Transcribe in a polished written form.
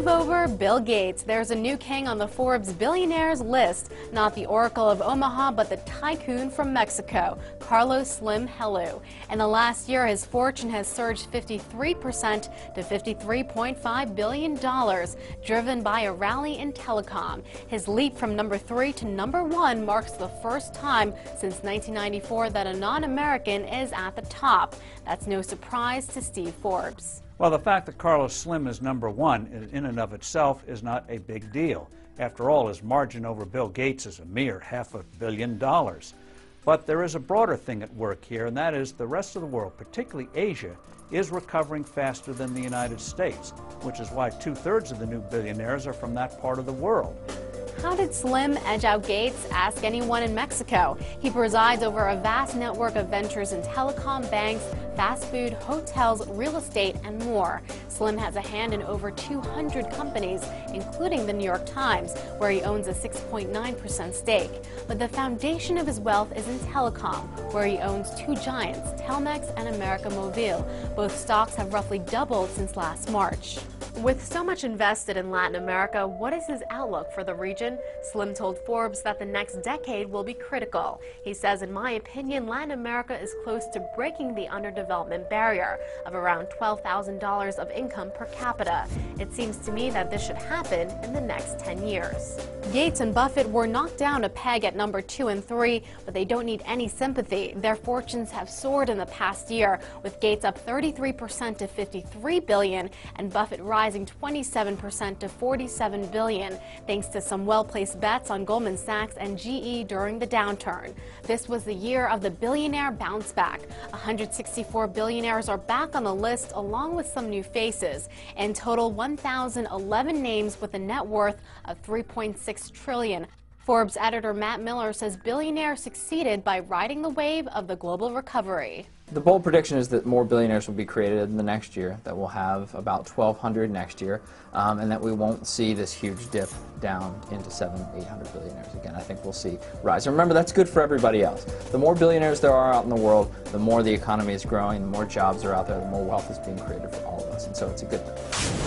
move over Bill Gates. There's a new king on the Forbes Billionaires list. Not the Oracle of Omaha, but the tycoon from Mexico, Carlos Slim Helu. In the last year, his fortune has surged 53% to $53.5 billion, driven by a rally in telecom. His leap from number 3 to number 1 marks the first time since 1994 that a non-American is at the top. That's no surprise to Steve Forbes. Well, the fact that Carlos Slim is number 1 in and of itself is not a big deal. After all, his margin over Bill Gates is a mere $500 million. But there is a broader thing at work here, and that is the rest of the world, particularly Asia, is recovering faster than the United States, which is why 2/3 of the new billionaires are from that part of the world. How did Slim edge out Gates? Ask anyone in Mexico. He presides over a vast network of ventures in telecom, banks, fast food, hotels, real estate, and more. Slim has a hand in over 200 companies, including the New York Times, where he owns a 6.9% stake. But the foundation of his wealth is in telecom, where he owns two giants, Telmex and América Móvil. Both stocks have roughly doubled since last March. With so much invested in Latin America, what is his outlook for the region? Slim told Forbes that the next decade will be critical. He says, in my opinion, Latin America is close to breaking the underdevelopment barrier of around $12,000 of income per capita. It seems to me that this should happen in the next 10 years. Gates and Buffett were knocked down a peg at number 2 and 3, but they don't need any sympathy. Their fortunes have soared in the past year, with Gates up 33% to $53 billion and Buffett rising 27% to $47 billion, thanks to some well-placed bets on Goldman Sachs and GE during the downturn. This was the year of the billionaire bounce back. 164 billionaires are back on the list, along with some new faces. In total, 1,011 names with a net worth of $3.6 trillion. Forbes editor Matt Miller says billionaires succeeded by riding the wave of the global recovery. The bold prediction is that more billionaires will be created in the next year, that we'll have about 1,200 next year, and that we won't see this huge dip down into 700-800 billionaires again. I think we'll see rise. And remember, that's good for everybody else. The more billionaires there are out in the world, the more the economy is growing, the more jobs are out there, the more wealth is being created for all of us, and so it's a good thing.